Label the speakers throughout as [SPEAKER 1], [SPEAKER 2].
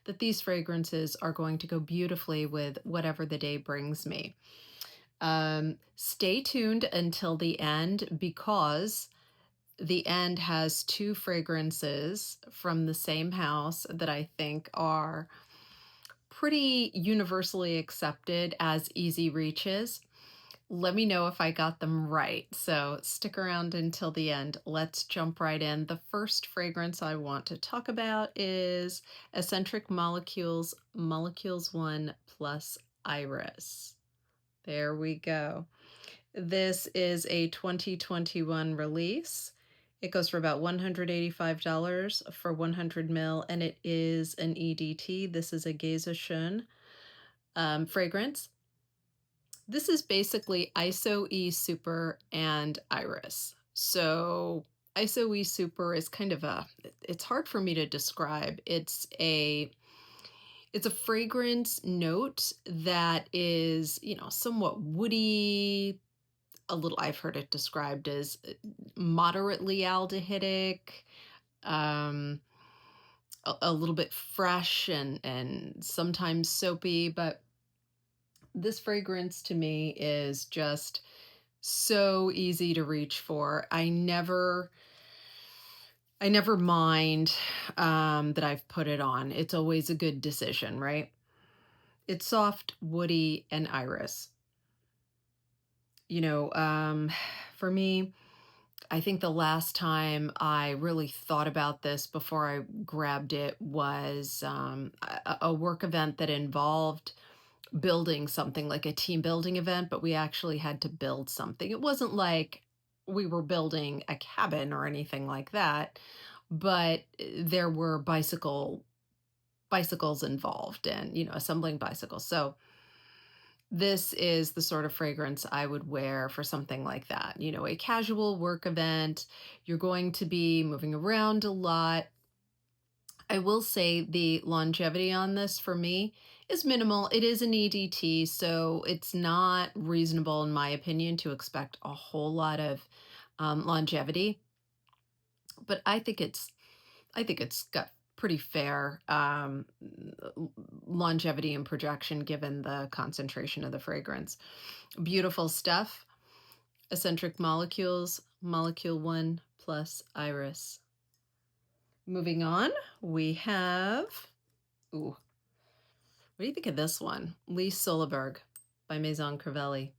[SPEAKER 1] that these fragrances are going to go beautifully with whatever the day brings me. Stay tuned until the end because the end has two fragrances from the same house that I think are pretty universally accepted as easy reaches. Let me know if I got them right. So stick around until the end. Let's jump right in. The first fragrance I want to talk about is Escentric Molecules, Molecules 1 plus Iris. There we go. This is a 2021 release. It goes for about $185 for 100 ml, and it is an EDT. This is a Geza Schön fragrance. This is basically ISO E Super and Iris. So ISO E Super is kind of it's hard for me to describe. It's a fragrance note that is, somewhat woody, I've heard it described as moderately aldehydic, a little bit fresh and sometimes soapy, but this fragrance to me is just so easy to reach for. I never mind that I've put it on. It's always a good decision, right? It's soft, woody, and iris. For me, I think the last time I really thought about this before I grabbed it was a work event that involved building something, like a team building event, but we actually had to build something. It wasn't like we were building a cabin or anything like that, but there were bicycles involved and, assembling bicycles. So this is the sort of fragrance I would wear for something like that. A casual work event. You're going to be moving around a lot. I will say the longevity on this for me is minimal. It is an EDT, so it's not reasonable, in my opinion, to expect a whole lot of longevity. But I think it's got pretty fair longevity and projection given the concentration of the fragrance. Beautiful stuff. Escentric Molecules, Molecule 1 plus Iris. Moving on, we have, what do you think of this one? Solaberg by Maison Crivelli.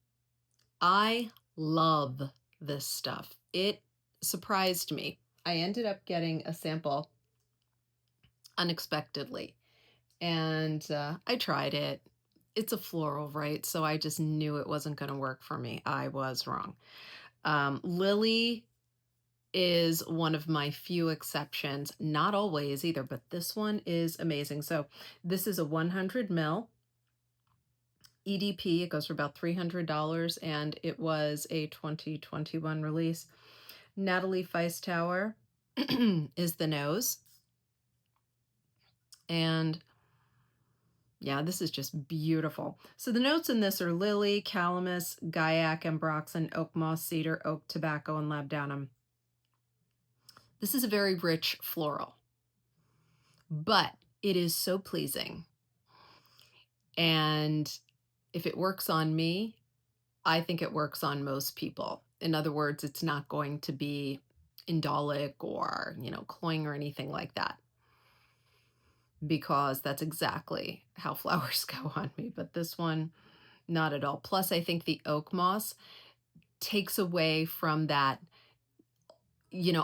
[SPEAKER 1] I love this stuff. It surprised me. I ended up getting a sample unexpectedly, and I tried it. It's a floral, right? So I just knew it wasn't going to work for me. I was wrong. Lily is one of my few exceptions, not always either, but this one is amazing. So this is a 100 ml EDP. It goes for about $300, and it was a 2021 release. Natalie Feistauer is the nose. And yeah, this is just beautiful. So the notes in this are lily, calamus, gaiac, ambroxan, oak moss, cedar, oak, tobacco, and labdanum. This is a very rich floral, but it is so pleasing. And if it works on me, I think it works on most people. In other words, it's not going to be indolic or, cloying or anything like that, because that's exactly how flowers go on me. But this one, not at all. Plus, I think the oak moss takes away from that,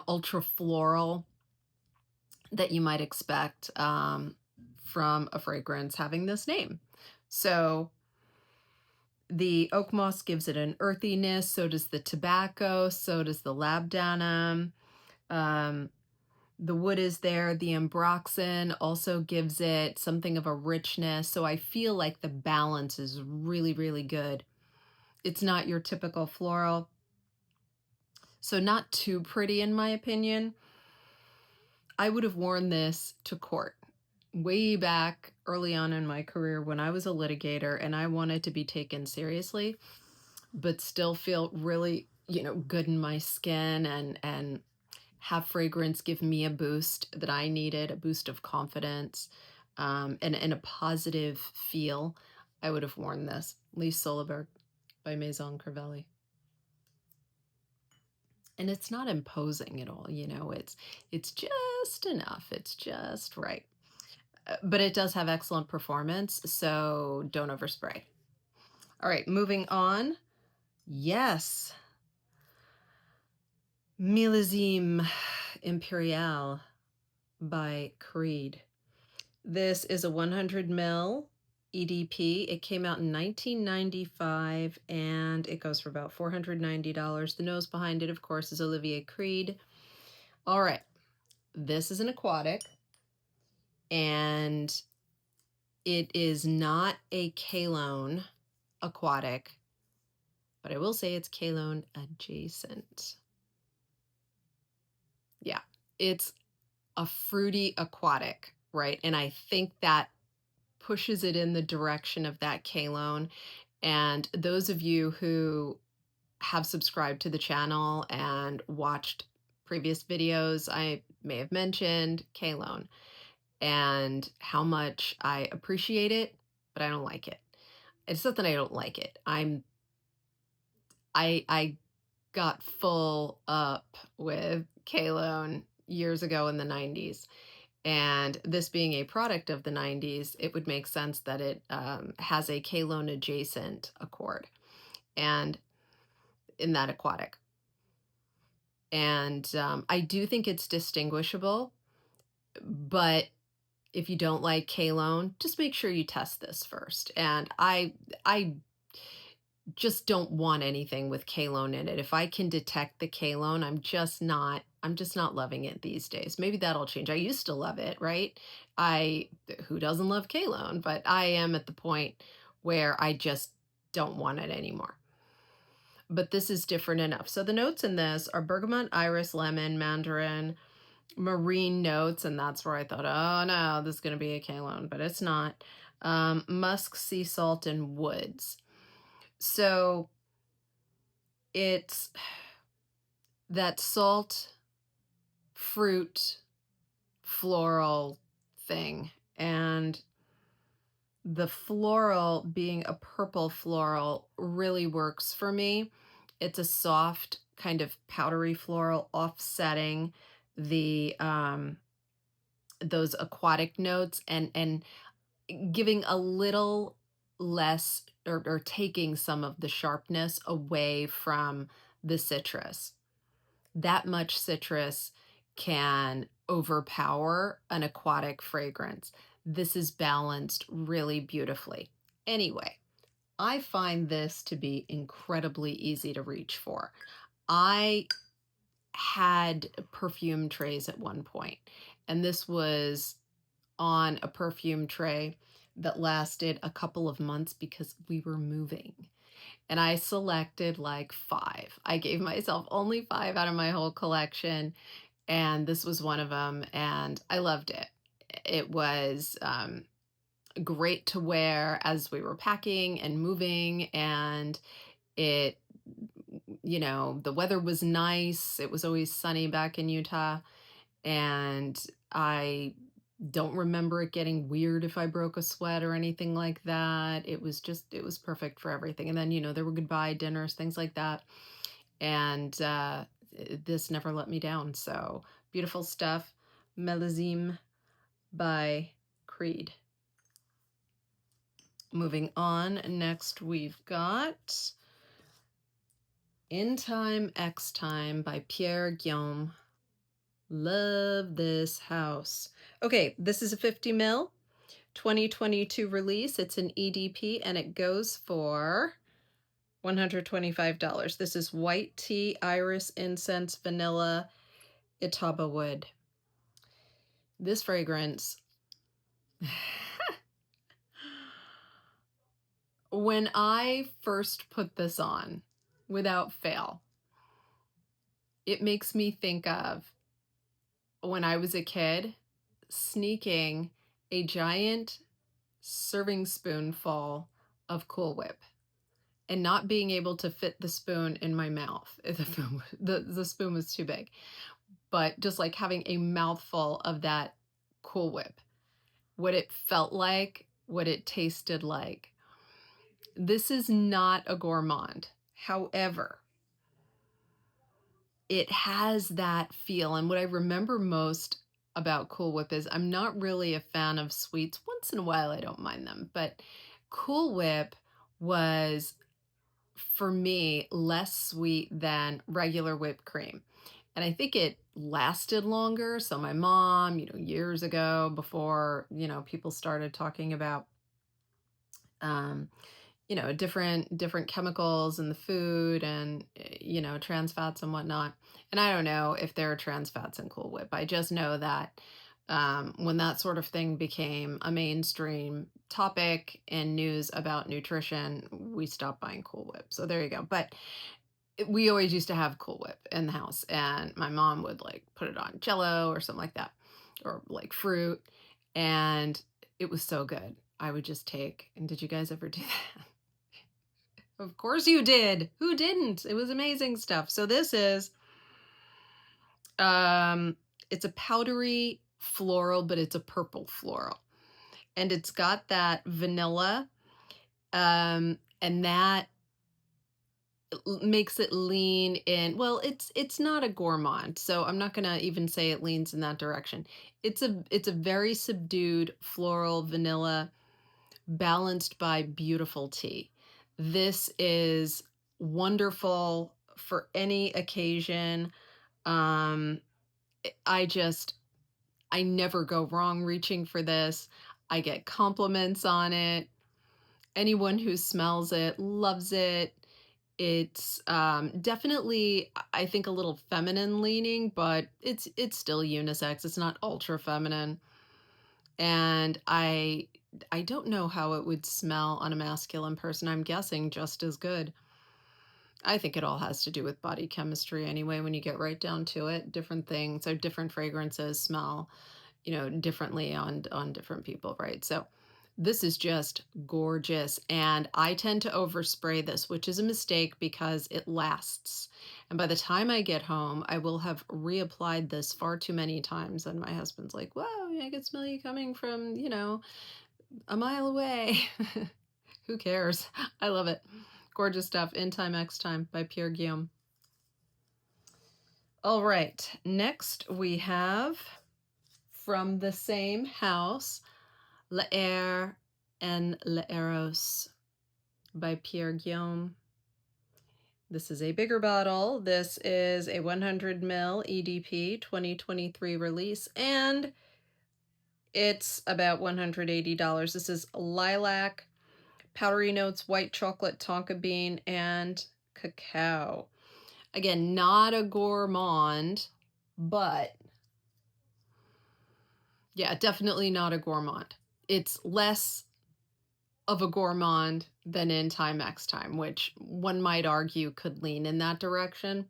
[SPEAKER 1] ultra floral that you might expect from a fragrance having this name. So the oak moss gives it an earthiness, so does the tobacco, so does the labdanum. The wood is there. The ambroxan also gives it something of a richness. So I feel like the balance is really, really good. It's not your typical floral. So not too pretty in my opinion. I would have worn this to court way back early on in my career when I was a litigator and I wanted to be taken seriously, but still feel really, good in my skin and have fragrance give me a boost that I needed, a boost of confidence. and a positive feel, I would have worn this. Leair Solaberg by Maison Crivelli. And it's not imposing at all, you know, it's just enough. It's just right. But it does have excellent performance, so don't overspray. All right, moving on. Yes. Millésime Impérial by Creed. This is a 100 ml EDP. It came out in 1995 and it goes for about $490. The nose behind it, of course, is Olivier Creed. All right, this is an aquatic and it is not a Kalone aquatic, but I will say it's Kalone adjacent. Yeah, it's a fruity aquatic, right? And I think that pushes it in the direction of that Kalone. And those of you who have subscribed to the channel and watched previous videos, I may have mentioned Kalone and how much I appreciate it, but I don't like it. It's not that I don't like it. I got full up with Kalone years ago in the 90s. And this being a product of the 90s, it would make sense that it has a Kalone adjacent accord and in that aquatic. And I do think it's distinguishable, but if you don't like Kalone, just make sure you test this first. And I just don't want anything with Kalone in it. If I can detect the Kalone, I'm just not loving it these days. Maybe that'll change. I used to love it, right? Who doesn't love Kalone? But I am at the point where I just don't want it anymore. But this is different enough. So the notes in this are bergamot, iris, lemon, mandarin, marine notes, and that's where I thought, oh no, this is going to be a Kalone, but it's not. Musk, sea salt, and woods. So it's that salt, fruit, floral thing. And the floral, being a purple floral, really works for me. It's a soft, kind of powdery floral, offsetting the those aquatic notes and giving a little less or taking some of the sharpness away from the citrus. That much citrus can overpower an aquatic fragrance. This is balanced really beautifully. Anyway, I find this to be incredibly easy to reach for. I had perfume trays at one point, and this was on a perfume tray that lasted a couple of months because we were moving. And I selected like 5. I gave myself only 5 out of my whole collection, and this was one of them, and I loved it. It was great to wear as we were packing and moving, and it, you know, the weather was nice. It was always sunny back in Utah, and I don't remember it getting weird if I broke a sweat or anything like that. It was perfect for everything. And then, you know, there were goodbye dinners, things like that. And this never let me down. So beautiful stuff. Millésime by Creed. Moving on, next we've got Intime, Extime by Pierre, Guillaume. Love this house. Okay, this is a 50 ml 2022 release. It's an EDP and it goes for $125. This is white tea, iris, incense, vanilla, Itaba wood. This fragrance, when I first put this on, without fail, it makes me think of when I was a kid sneaking a giant serving spoonful of Cool Whip and not being able to fit the spoon in my mouth. The spoon was too big. But just like having a mouthful of that Cool Whip what it felt like, what it tasted like. This is not a gourmand. However, it has that feel. And what I remember most about Cool Whip is I'm not really a fan of sweets. Once in a while, I don't mind them. But Cool Whip was, for me, less sweet than regular whipped cream. And I think it lasted longer. So my mom, years ago, before, people started talking about, um, different chemicals in the food and, trans fats and whatnot. And I don't know if there are trans fats in Cool Whip. I just know that when that sort of thing became a mainstream topic in news about nutrition, we stopped buying Cool Whip. So there you go. But we always used to have Cool Whip in the house, and my mom would like put it on Jello or something like that, or like fruit, and it was so good. I would just take, and did you guys ever do that? Of course you did. Who didn't? It was amazing stuff. So this is um it's a powdery floral, but it's a purple floral. And it's got that vanilla and that makes it lean in. Well, it's not a gourmand, so I'm not going to even say it leans in that direction. It's a very subdued floral vanilla balanced by beautiful tea. This is wonderful for any occasion. Um, I just, I never go wrong reaching for this. I get compliments on it. Anyone who smells it loves it. It's definitely, I think, a little feminine leaning, but it's still unisex. It's not ultra feminine. And I don't know how it would smell on a masculine person. I'm guessing just as good. I think it all has to do with body chemistry anyway, when you get right down to it. Different things or different fragrances smell, differently on different people, right? So this is just gorgeous. And I tend to overspray this, which is a mistake because it lasts. And by the time I get home, I will have reapplied this far too many times. And my husband's like, "Wow, I can smell you coming from, a mile away." Who cares? I love it. Gorgeous stuff. Intime, Extime by Pierre Guillaume. All right. Next we have, from the same house, Leair Neros by Pierre Guillaume. This is a bigger bottle. This is a 100 ml EDP 2023 release, and it's about $180. This is lilac, powdery notes, white chocolate, tonka bean, and cacao. Again, not a gourmand, but yeah, definitely not a gourmand. It's less of a gourmand than Intime Extime, which one might argue could lean in that direction.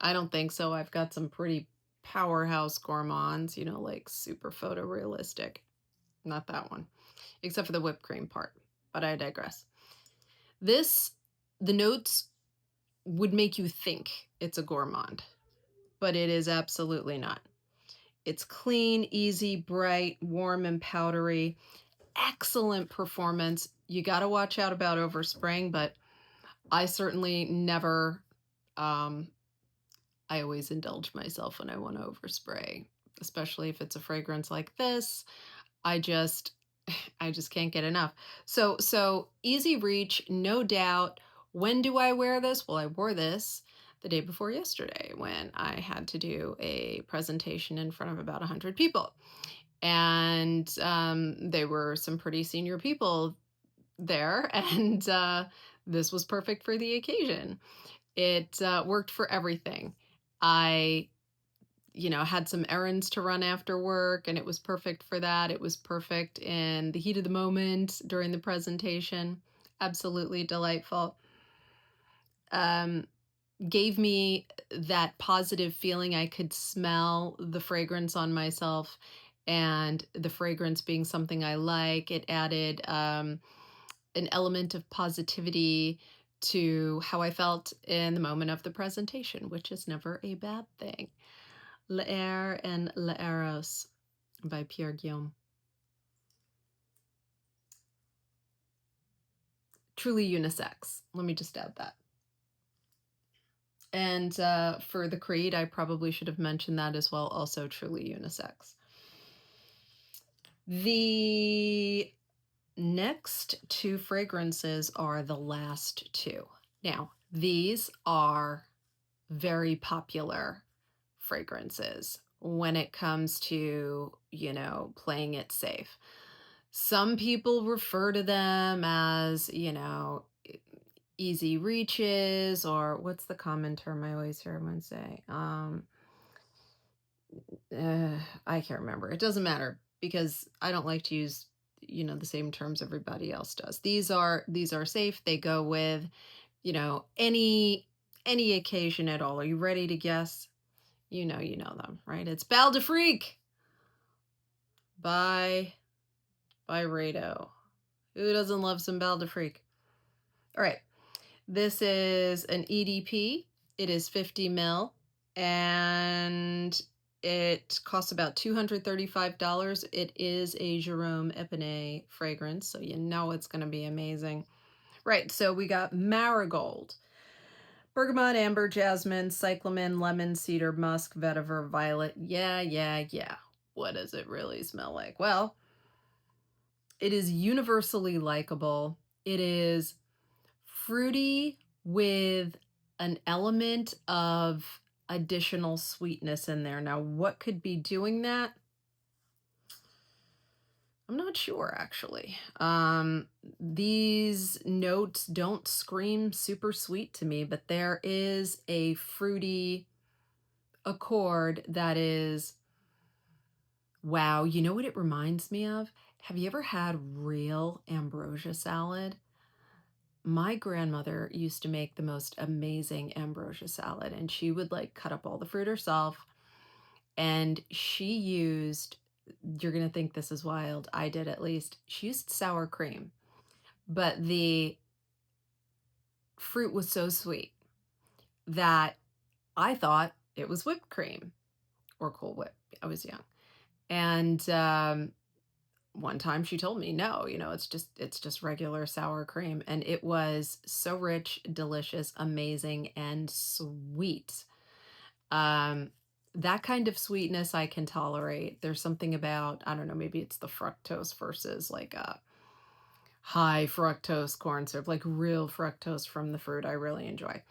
[SPEAKER 1] I don't think so. I've got some pretty powerhouse gourmands, like super photorealistic. Not that one, except for the whipped cream part, but I digress. The notes would make you think it's a gourmand, but it is absolutely not. It's clean, easy, bright, warm, and powdery. Excellent performance. You got to watch out about overspraying, but I certainly never, I always indulge myself when I want to overspray, especially if it's a fragrance like this. I just can't get enough. So easy reach, no doubt. When do I wear this? Well, I wore this the day before yesterday when I had to do a presentation in front of about 100 people. And they were some pretty senior people there, and this was perfect for the occasion. It worked for everything. I had some errands to run after work, and it was perfect for that. It was perfect in the heat of the moment during the presentation. Absolutely delightful. Gave me that positive feeling. I could smell the fragrance on myself, and the fragrance being something I like, it added an element of positivity to how I felt in the moment of the presentation, which is never a bad thing. Leair Neros by Pierre Guillaume. truly unisex. Let me just add that. And for the creed, I probably should have mentioned that as well. Also truly unisex. The next two fragrances are the last two. Now, these are very popular fragrances when it comes to, playing it safe. Some people refer to them as, easy reaches, or what's the common term I always hear everyone say? I can't remember. It doesn't matter because I don't like to use, the same terms everybody else does. These are safe. They go with, any occasion at all. Are you ready to guess? You know them, right? It's Bal D'Afrique by Byredo. Who doesn't love some Bal D'Afrique? All right. This is an EDP. It is 50 ml and it costs about $235. It is a Jerome Epinay fragrance, so you know it's going to be amazing. Right, so we got marigold, bergamot, amber, jasmine, cyclamen, lemon, cedar, musk, vetiver, violet. Yeah. What does it really smell like? Well, it is universally likable. It is fruity with an element of additional sweetness in there. Now, what could be doing that? I'm not sure, actually. These notes don't scream super sweet to me, but there is a fruity accord that is, wow. You know what it reminds me of? Have you ever had real ambrosia salad? My grandmother used to make the most amazing ambrosia salad, and she would like cut up all the fruit herself. And she used, you're going to think this is wild. I did at least. She used sour cream, but the fruit was so sweet that I thought it was whipped cream or Cool Whip. I was young. And one time she told me, no, it's just regular sour cream. And it was so rich, delicious, amazing, and sweet. That kind of sweetness I can tolerate. There's something about, I don't know, maybe it's the fructose versus like a high fructose corn syrup, like real fructose from the fruit I really enjoy.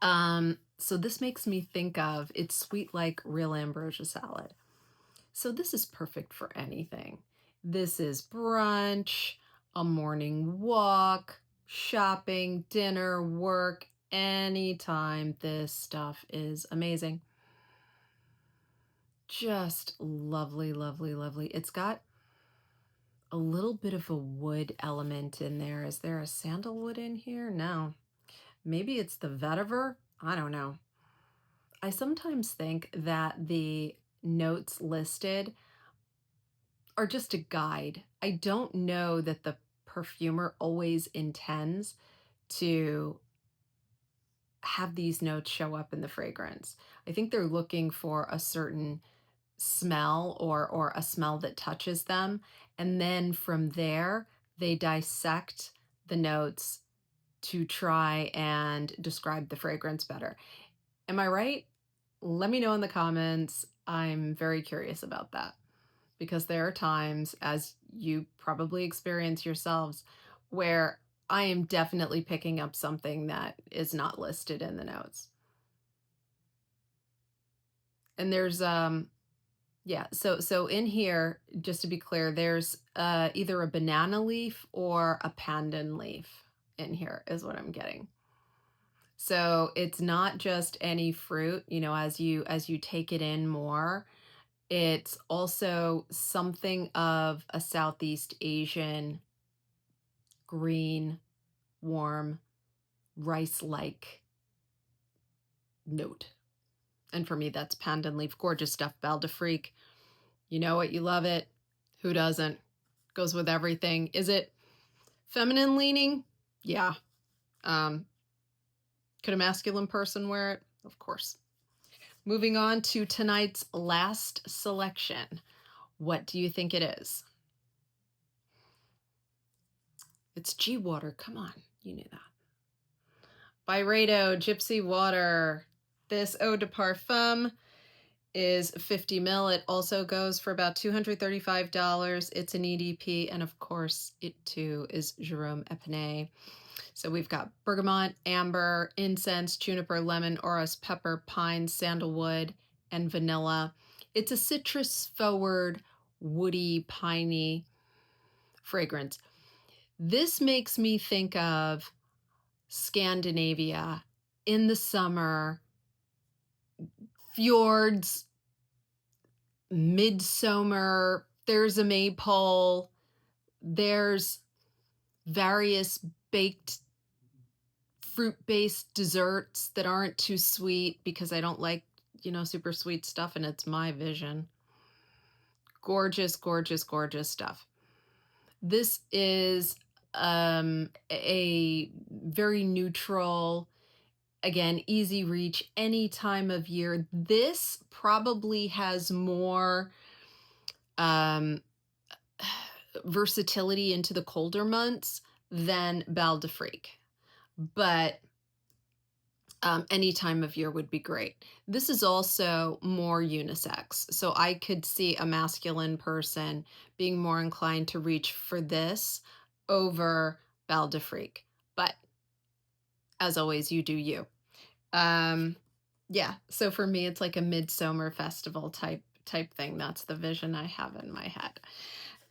[SPEAKER 1] So this makes me think of, it's sweet like real ambrosia salad. So this is perfect for anything. This is brunch, a morning walk, shopping, dinner, work, anytime. This stuff is amazing. Just lovely, lovely, lovely. It's got a little bit of a wood element in there. Is there a sandalwood in here? No. Maybe it's the vetiver? I don't know. I sometimes think that the notes listed are just a guide. I don't know that the perfumer always intends to have these notes show up in the fragrance. I think they're looking for a certain smell or a smell that touches them. And then from there, they dissect the notes to try and describe the fragrance better. Am I right? Let me know in the comments. I'm very curious about that because there are times, as you probably experience yourselves, where I am definitely picking up something that is not listed in the notes. And there's yeah, so in here, just to be clear, there's either a banana leaf or a pandan leaf in here is what I'm getting. So it's not just any fruit, as you take it in more, it's also something of a Southeast Asian green, warm, rice-like note. And for me, that's pandan leaf, gorgeous stuff, Bal D'Afrique. You know it, you love it. Who doesn't? Goes with everything. Is it feminine leaning? Yeah. Could a masculine person wear it? Of course. Moving on to tonight's last selection. What do you think it is? It's G water. Come on. You knew that. Byredo Gypsy water. This eau de parfum is 50 mil. It also goes for about $235. It's an EDP, and of course, it too is Jerome Epinay. So we've got bergamot, amber, incense, juniper, lemon, orris, pepper, pine, sandalwood, and vanilla. It's a citrus-forward, woody, piney fragrance. This makes me think of Scandinavia in the summer, fjords, midsummer. There's a maypole. There's various baked fruit-based desserts that aren't too sweet because I don't like, super sweet stuff, and it's my vision. Gorgeous, gorgeous, gorgeous stuff. This is a very neutral, again, easy reach any time of year. This probably has more versatility into the colder months than Bal D'Afrique, but any time of year would be great. This is also more unisex, so I could see a masculine person being more inclined to reach for this over Bal D'Afrique, but as always, you do you. Yeah, so for me, it's like a midsummer festival type thing. That's the vision I have in my head.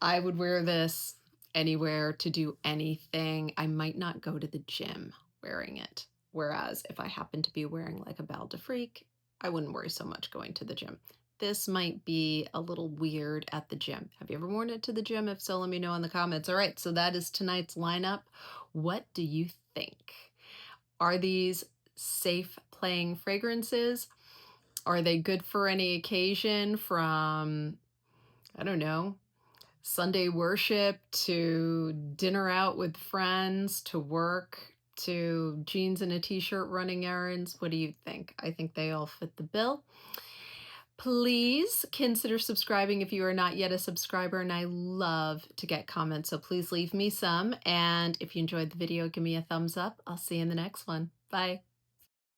[SPEAKER 1] I would wear this anywhere to do anything. I might not go to the gym wearing it. Whereas if I happen to be wearing like a Bal D'Afrique, I wouldn't worry so much going to the gym. This might be a little weird at the gym. Have you ever worn it to the gym? If so, let me know in the comments. All right, so that is tonight's lineup. What do you think? Are these safe playing fragrances? Are they good for any occasion, from, I don't know, Sunday worship to dinner out with friends to work to jeans and a t-shirt running errands? What do you think? I think they all fit the bill. Please consider subscribing if you are not yet a subscriber, and I love to get comments, so please leave me some. And if you enjoyed the video, give me a thumbs up. I'll see you in the next one. Bye.